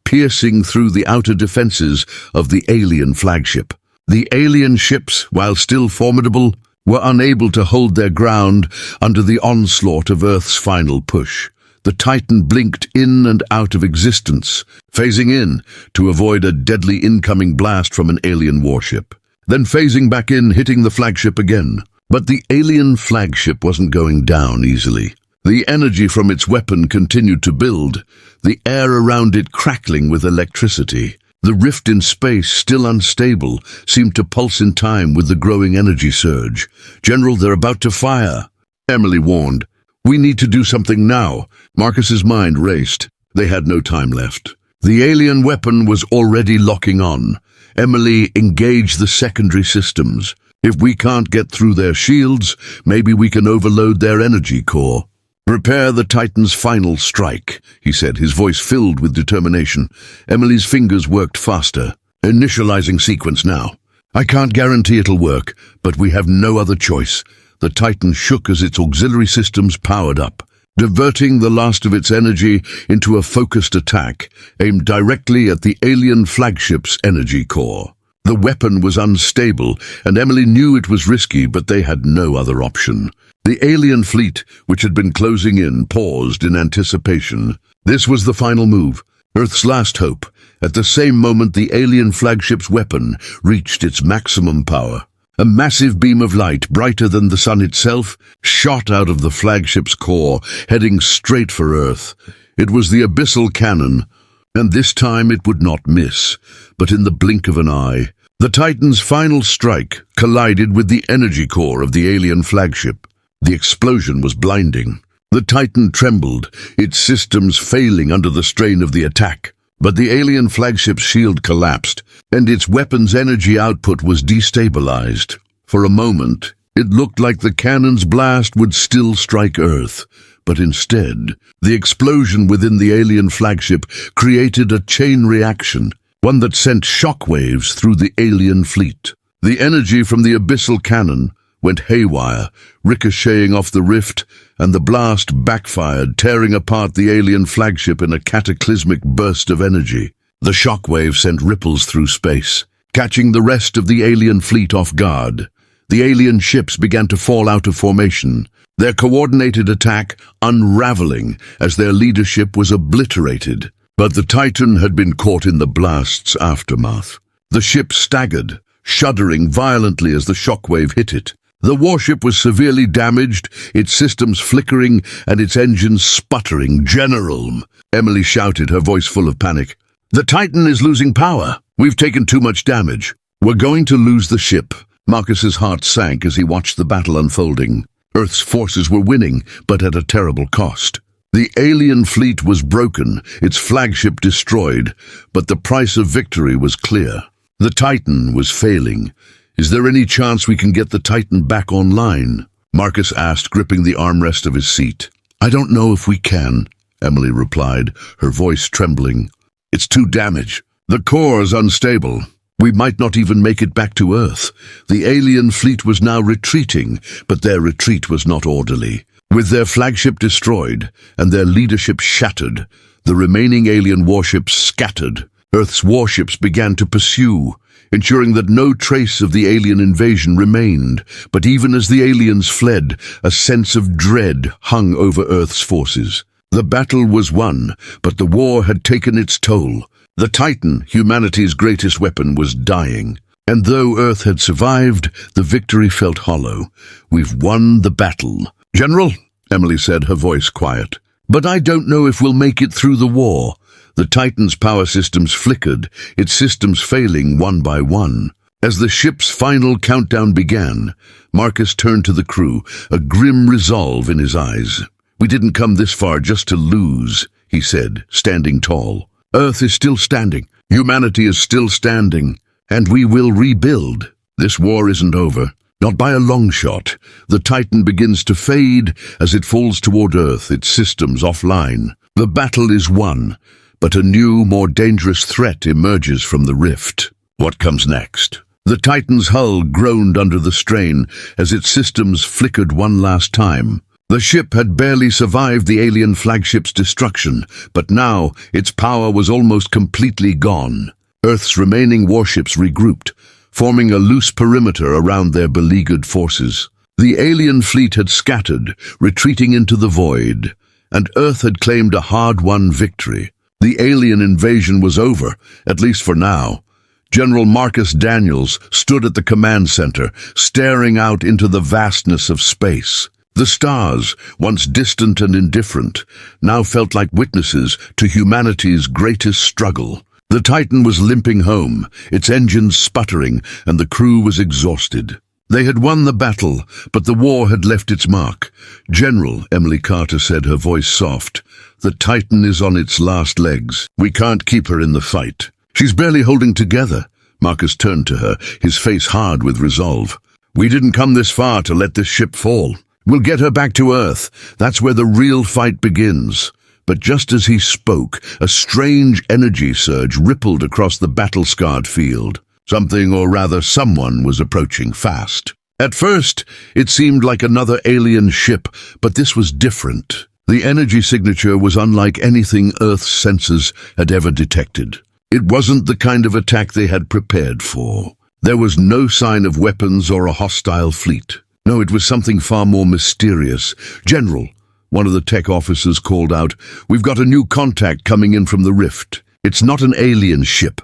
[SPEAKER 1] piercing through the outer defenses of the alien flagship. The alien ships, while still formidable, were unable to hold their ground under the onslaught of Earth's final push. The Titan blinked in and out of existence, phasing in to avoid a deadly incoming blast from an alien warship, then phasing back in, hitting the flagship again. But the alien flagship wasn't going down easily. The energy from its weapon continued to build, the air around it crackling with electricity. The rift in space, still unstable, seemed to pulse in time with the growing energy surge. "General, they're about to fire," Emily warned. "We need to do something now." Marcus's mind raced. They had no time left. The alien weapon was already locking on. Emily engaged the secondary systems. "If we can't get through their shields, maybe we can overload their energy core." "Prepare the Titan's final strike," he said, his voice filled with determination. Emily's fingers worked faster. "Initializing sequence now." "I can't guarantee it'll work, but we have no other choice." The Titan shook as its auxiliary systems powered up, diverting the last of its energy into a focused attack, aimed directly at the alien flagship's energy core. The weapon was unstable, and Emily knew it was risky, but they had no other option. The alien fleet, which had been closing in, paused in anticipation. This was the final move, Earth's last hope. At the same moment, the alien flagship's weapon reached its maximum power. A massive beam of light, brighter than the sun itself, shot out of the flagship's core, heading straight for Earth. It was the abyssal cannon, and this time it would not miss, but in the blink of an eye. The Titan's final strike collided with the energy core of the alien flagship. The explosion was blinding. The Titan trembled, its systems failing under the strain of the attack. But the alien flagship's shield collapsed, and its weapon's energy output was destabilized. For a moment, it looked like the cannon's blast would still strike Earth. But instead, the explosion within the alien flagship created a chain reaction, one that sent shockwaves through the alien fleet. The energy from the abyssal cannon went haywire, ricocheting off the rift, and the blast backfired, tearing apart the alien flagship in a cataclysmic burst of energy. The shockwave sent ripples through space, catching the rest of the alien fleet off guard. The alien ships began to fall out of formation, their coordinated attack unraveling as their leadership was obliterated. But the Titan had been caught in the blast's aftermath. The ship staggered, shuddering violently as the shockwave hit it. The warship was severely damaged, its systems flickering and its engines sputtering. "General," Emily shouted, her voice full of panic. "The Titan is losing power. We've taken too much damage. We're going to lose the ship." Marcus's heart sank as he watched the battle unfolding. Earth's forces were winning, but at a terrible cost. The alien fleet was broken, its flagship destroyed, but the price of victory was clear. The Titan was failing. "Is there any chance we can get the Titan back online?" Marcus asked, gripping the armrest of his seat. "I don't know if we can," Emily replied, her voice trembling. "It's too damaged. The core's unstable. We might not even make it back to Earth." The alien fleet was now retreating, but their retreat was not orderly. With their flagship destroyed and their leadership shattered, the remaining alien warships scattered. Earth's warships began to pursue, ensuring that no trace of the alien invasion remained. But even as the aliens fled, a sense of dread hung over Earth's forces. The battle was won, but the war had taken its toll. The Titan, humanity's greatest weapon, was dying. And though Earth had survived, the victory felt hollow. "We've won the battle." "General," Emily said, her voice quiet, "but I don't know if we'll make it through the war." The Titan's power systems flickered, its systems failing one by one. As the ship's final countdown began, Marcus turned to the crew, a grim resolve in his eyes. "We didn't come this far just to lose," he said, standing tall. "Earth is still standing, humanity is still standing, and we will rebuild. This war isn't over, not by a long shot." The Titan begins to fade as it falls toward Earth, its systems offline. The battle is won, but a new, more dangerous threat emerges from the rift. What comes next? The Titan's hull groaned under the strain as its systems flickered one last time. The ship had barely survived the alien flagship's destruction, but now its power was almost completely gone. Earth's remaining warships regrouped, forming a loose perimeter around their beleaguered forces. The alien fleet had scattered, retreating into the void, and Earth had claimed a hard-won victory. The alien invasion was over, at least for now. General Marcus Daniels stood at the command center, staring out into the vastness of space. The stars, once distant and indifferent, now felt like witnesses to humanity's greatest struggle. The Titan was limping home, its engines sputtering, and the crew was exhausted. They had won the battle, but the war had left its mark. "General," Emily Carter said, her voice soft, "the Titan is on its last legs. We can't keep her in the fight. She's barely holding together." Marcus turned to her, his face hard with resolve. "We didn't come this far to let this ship fall. We'll get her back to Earth. That's where the real fight begins." But just as he spoke, a strange energy surge rippled across the battle-scarred field. Something, or rather someone, was approaching fast. At first, it seemed like another alien ship, but this was different. The energy signature was unlike anything Earth's sensors had ever detected. It wasn't the kind of attack they had prepared for. There was no sign of weapons or a hostile fleet. No, it was something far more mysterious. "General," one of the tech officers called out, "we've got a new contact coming in from the rift. It's not an alien ship.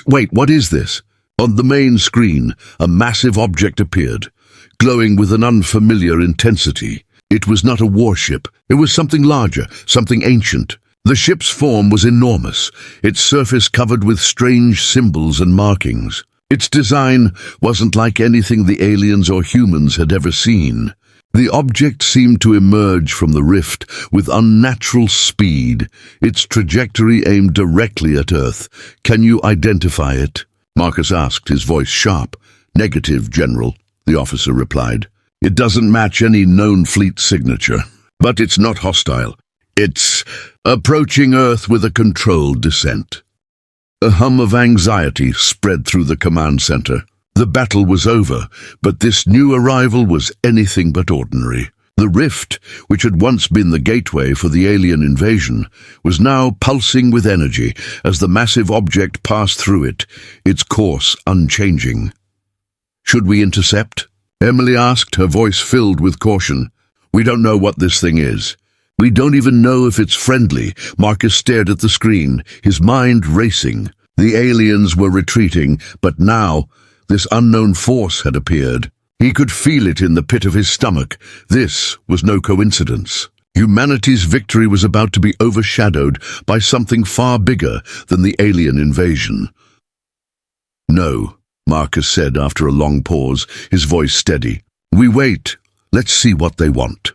[SPEAKER 1] Wait, what is this?" On the main screen, a massive object appeared, glowing with an unfamiliar intensity. It was not a warship. It was something larger, something ancient. The ship's form was enormous, its surface covered with strange symbols and markings. Its design wasn't like anything the aliens or humans had ever seen. The object seemed to emerge from the rift with unnatural speed, its trajectory aimed directly at Earth. "Can you identify it?" Marcus asked, his voice sharp. "Negative, General," the officer replied. "It doesn't match any known fleet signature, but it's not hostile. It's approaching Earth with a controlled descent." A hum of anxiety spread through the command center. The battle was over, but this new arrival was anything but ordinary. The rift, which had once been the gateway for the alien invasion, was now pulsing with energy as the massive object passed through it, its course unchanging. "Should we intercept?" Emily asked, her voice filled with caution. "We don't know what this thing is. We don't even know if it's friendly." Marcus stared at the screen, his mind racing. The aliens were retreating, but now this unknown force had appeared. He could feel it in the pit of his stomach. This was no coincidence. Humanity's victory was about to be overshadowed by something far bigger than the alien invasion. "No," Marcus said after a long pause, his voice steady. "We wait. Let's see what they want."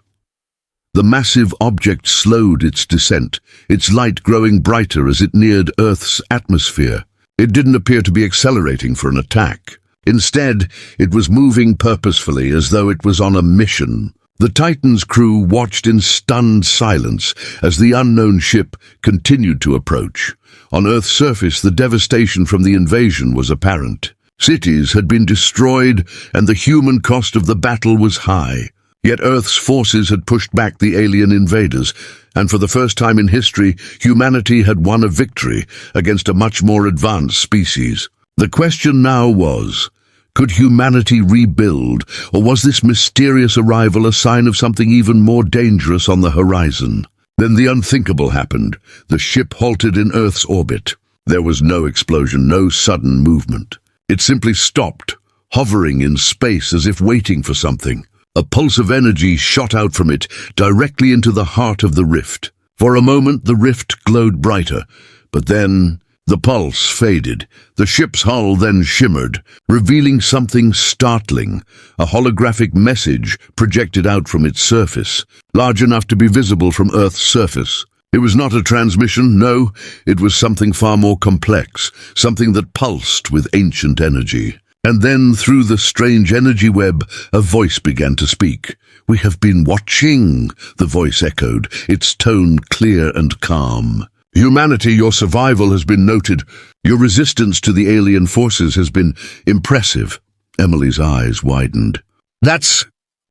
[SPEAKER 1] The massive object slowed its descent, its light growing brighter as it neared Earth's atmosphere. It didn't appear to be accelerating for an attack. Instead, it was moving purposefully as though it was on a mission. The Titan's crew watched in stunned silence as the unknown ship continued to approach. On Earth's surface, the devastation from the invasion was apparent. Cities had been destroyed, and the human cost of the battle was high. Yet Earth's forces had pushed back the alien invaders, and for the first time in history, humanity had won a victory against a much more advanced species. The question now was, could humanity rebuild, or was this mysterious arrival a sign of something even more dangerous on the horizon? Then the unthinkable happened. The ship halted in Earth's orbit. There was no explosion, no sudden movement. It simply stopped, hovering in space as if waiting for something. A pulse of energy shot out from it, directly into the heart of the rift. For a moment the rift glowed brighter, but then the pulse faded. The ship's hull then shimmered, revealing something startling, a holographic message projected out from its surface, large enough to be visible from Earth's surface. It was not a transmission, no, it was something far more complex, something that pulsed with ancient energy. And then, through the strange energy web, a voice began to speak. "We have been watching," the voice echoed, its tone clear and calm. "Humanity, your survival has been noted. Your resistance to the alien forces has been impressive." Emily's eyes widened. "That's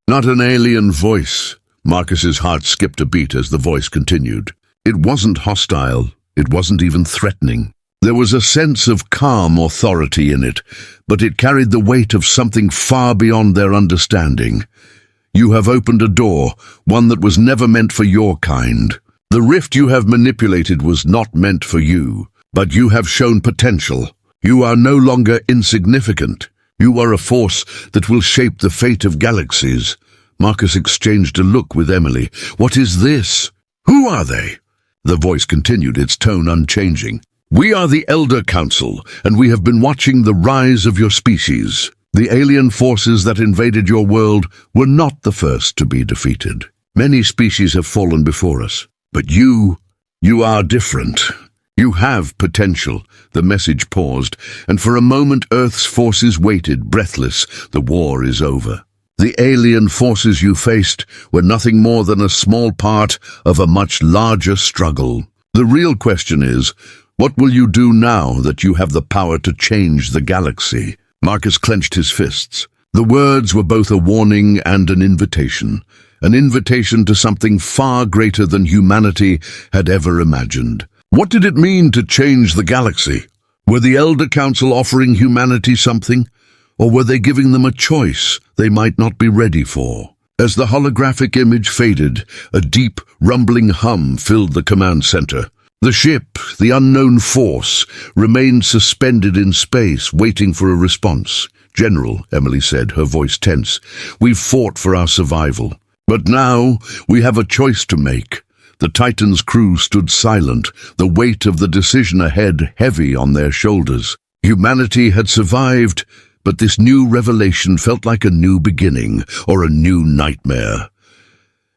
[SPEAKER 1] not an alien voice." Marcus's heart skipped a beat as the voice continued. It wasn't hostile. It wasn't even threatening. There was a sense of calm authority in it, but it carried the weight of something far beyond their understanding. "You have opened a door, one that was never meant for your kind. The rift you have manipulated was not meant for you, but you have shown potential. You are no longer insignificant. You are a force that will shape the fate of galaxies." Marcus exchanged a look with Emily. "What is this?" "Who are they?" The voice continued, its tone unchanging. "We are the Elder Council, and we have been watching the rise of your species. The alien forces that invaded your world were not the first to be defeated. Many species have fallen before us, but you are different. You have potential." The message paused, and for a moment Earth's forces waited, breathless. The war is over. The alien forces you faced were nothing more than a small part of a much larger struggle. The real question is, what will you do now that you have the power to change the galaxy? Marcus clenched his fists. The words were both a warning and an invitation to something far greater than humanity had ever imagined. What did it mean to change the galaxy? Were the Elder Council offering humanity something? Or were they giving them a choice they might not be ready for? As the holographic image faded, a deep, rumbling hum filled the command center. The ship, the unknown force, remained suspended in space, waiting for a response. "General," Emily said, her voice tense, "we've fought for our survival. But now we have a choice to make." The Titan's crew stood silent, the weight of the decision ahead heavy on their shoulders. Humanity had survived, but this new revelation felt like a new beginning, or a new nightmare.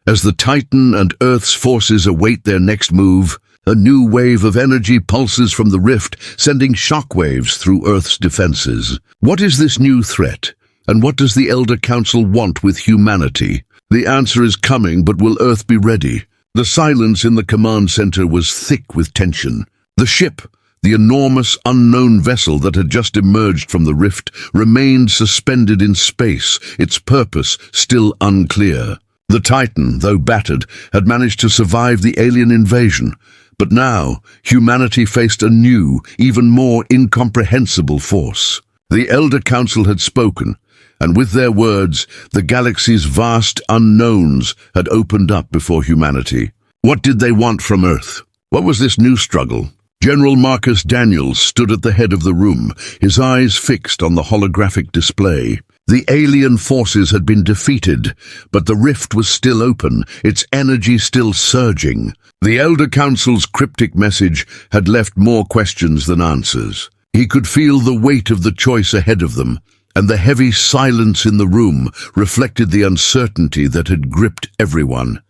[SPEAKER 1] As the Titan and Earth's forces await their next move, a new wave of energy pulses from the rift, sending shockwaves through Earth's defenses. What is this new threat, and what does the Elder Council want with humanity? The answer is coming, but will Earth be ready? The silence in the command center was thick with tension. The ship, the enormous unknown vessel that had just emerged from the rift, remained suspended in space, its purpose still unclear. The Titan, though battered, had managed to survive the alien invasion, but now humanity faced a new, even more incomprehensible force. The Elder Council had spoken, and with their words, the galaxy's vast unknowns had opened up before humanity. What did they want from Earth? What was this new struggle? General Marcus Daniels stood at the head of the room, his eyes fixed on the holographic display. The alien forces had been defeated, but the rift was still open, its energy still surging. The Elder Council's cryptic message had left more questions than answers. He could feel the weight of the choice ahead of them, and the heavy silence in the room reflected the uncertainty that had gripped everyone.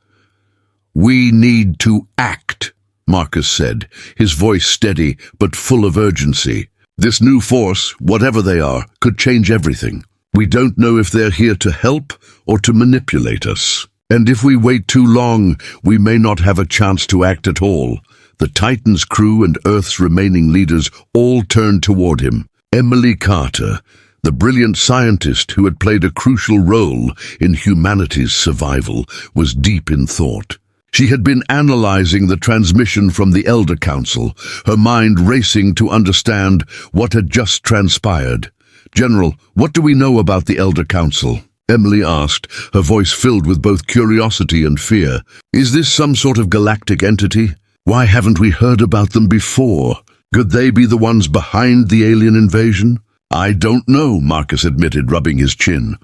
[SPEAKER 1] "We need to act," Marcus said, his voice steady but full of urgency. "This new force, whatever they are, could change everything. We don't know if they're here to help or to manipulate us. And if we wait too long, we may not have a chance to act at all. The Titan's crew and Earth's remaining leaders all turned toward him. Emily Carter, the brilliant scientist who had played a crucial role in humanity's survival, was deep in thought. She had been analyzing the transmission from the Elder Council, her mind racing to understand what had just transpired. "General, what do we know about the Elder Council?" Emily asked, her voice filled with both curiosity and fear. "Is this some sort of galactic entity? Why haven't we heard about them before? Could they be the ones behind the alien invasion?" "I don't know," Marcus admitted, rubbing his chin.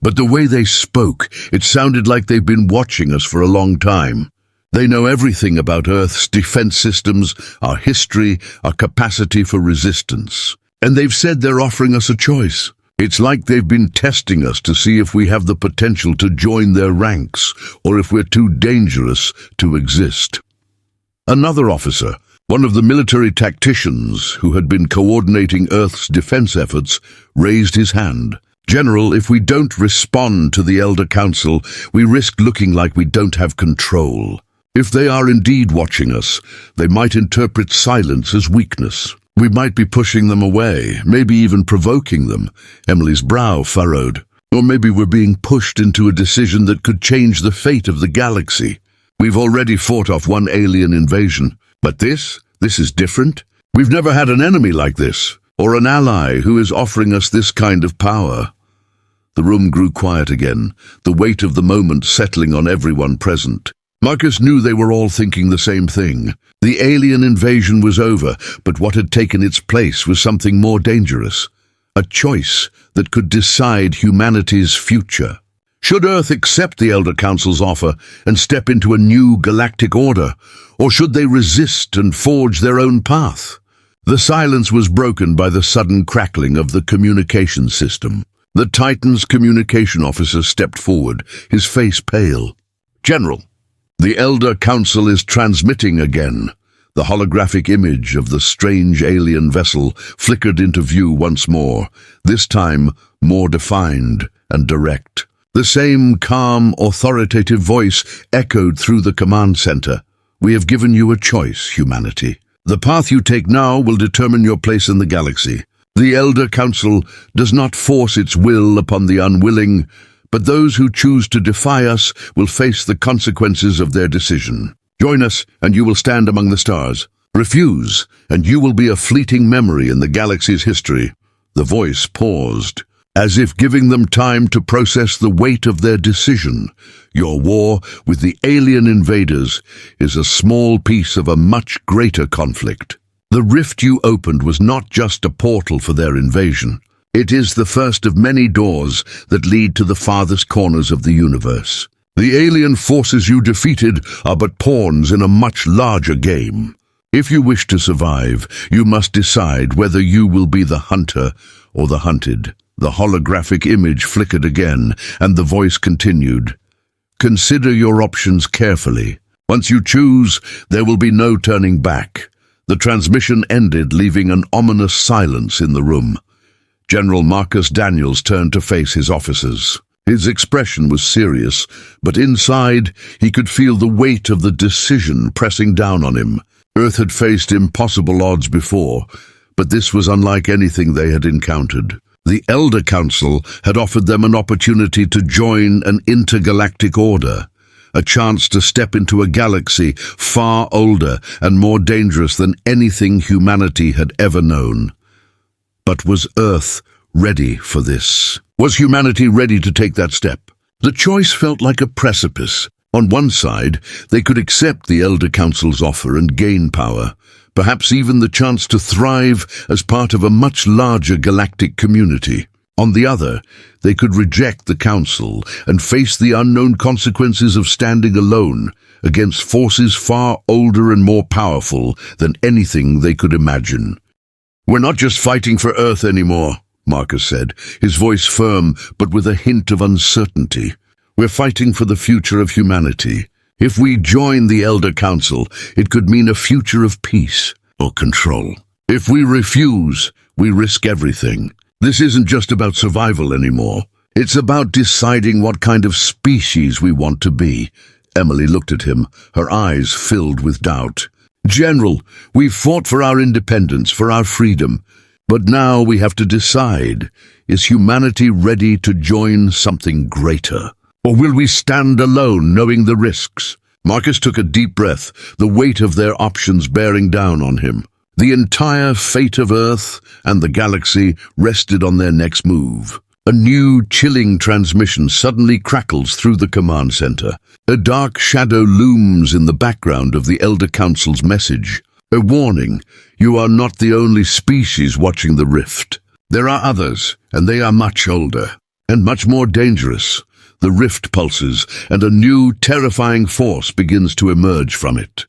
[SPEAKER 1] "But the way they spoke, it sounded like they've been watching us for a long time. They know everything about Earth's defense systems, our history, our capacity for resistance. And they've said they're offering us a choice. It's like they've been testing us to see if we have the potential to join their ranks, or if we're too dangerous to exist." Another officer, one of the military tacticians who had been coordinating Earth's defense efforts, raised his hand. "General, if we don't respond to the Elder Council, we risk looking like we don't have control. If they are indeed watching us, they might interpret silence as weakness. We might be pushing them away, maybe even provoking them." Emily's brow furrowed. "Or maybe we're being pushed into a decision that could change the fate of the galaxy. We've already fought off one alien invasion, but this is different. We've never had an enemy like this, or an ally who is offering us this kind of power." The room grew quiet again, the weight of the moment settling on everyone present. Marcus knew they were all thinking the same thing. The alien invasion was over, but what had taken its place was something more dangerous. A choice that could decide humanity's future. Should Earth accept the Elder Council's offer and step into a new galactic order, or should they resist and forge their own path? The silence was broken by the sudden crackling of the communication system. The Titan's communication officer stepped forward, his face pale. "General, the Elder Council is transmitting again." The holographic image of the strange alien vessel flickered into view once more, this time more defined and direct. The same calm, authoritative voice echoed through the command center. "We have given you a choice, humanity. The path you take now will determine your place in the galaxy. The Elder Council does not force its will upon the unwilling, but those who choose to defy us will face the consequences of their decision. Join us, and you will stand among the stars. Refuse, and you will be a fleeting memory in the galaxy's history." The voice paused, as if giving them time to process the weight of their decision. "Your war with the alien invaders is a small piece of a much greater conflict. The rift you opened was not just a portal for their invasion. It is the first of many doors that lead to the farthest corners of the universe. The alien forces you defeated are but pawns in a much larger game. If you wish to survive, you must decide whether you will be the hunter or the hunted." The holographic image flickered again, and the voice continued. "Consider your options carefully. Once you choose, there will be no turning back." The transmission ended, leaving an ominous silence in the room. General Marcus Daniels turned to face his officers. His expression was serious, but inside he could feel the weight of the decision pressing down on him. Earth had faced impossible odds before, but this was unlike anything they had encountered. The Elder Council had offered them an opportunity to join an intergalactic order, a chance to step into a galaxy far older and more dangerous than anything humanity had ever known. But was Earth ready for this? Was humanity ready to take that step? The choice felt like a precipice. On one side, they could accept the Elder Council's offer and gain power, perhaps even the chance to thrive as part of a much larger galactic community. On the other, they could reject the Council and face the unknown consequences of standing alone against forces far older and more powerful than anything they could imagine. "We're not just fighting for Earth anymore," Marcus said, his voice firm but with a hint of uncertainty. "We're fighting for the future of humanity. If we join the Elder Council, it could mean a future of peace or control. If we refuse, we risk everything. This isn't just about survival anymore. It's about deciding what kind of species we want to be. Emily looked at him, her eyes filled with doubt. General, we've fought for our independence, for our freedom. But now we have to decide, is humanity ready to join something greater? Or will we stand alone, knowing the risks? Marcus took a deep breath, the weight of their options bearing down on him. The entire fate of Earth and the galaxy rested on their next move. A new, chilling transmission suddenly crackles through the command center. A dark shadow looms in the background of the Elder Council's message. A warning, you are not the only species watching the rift. There are others, and they are much older, and much more dangerous. The rift pulses, and a new, terrifying force begins to emerge from it.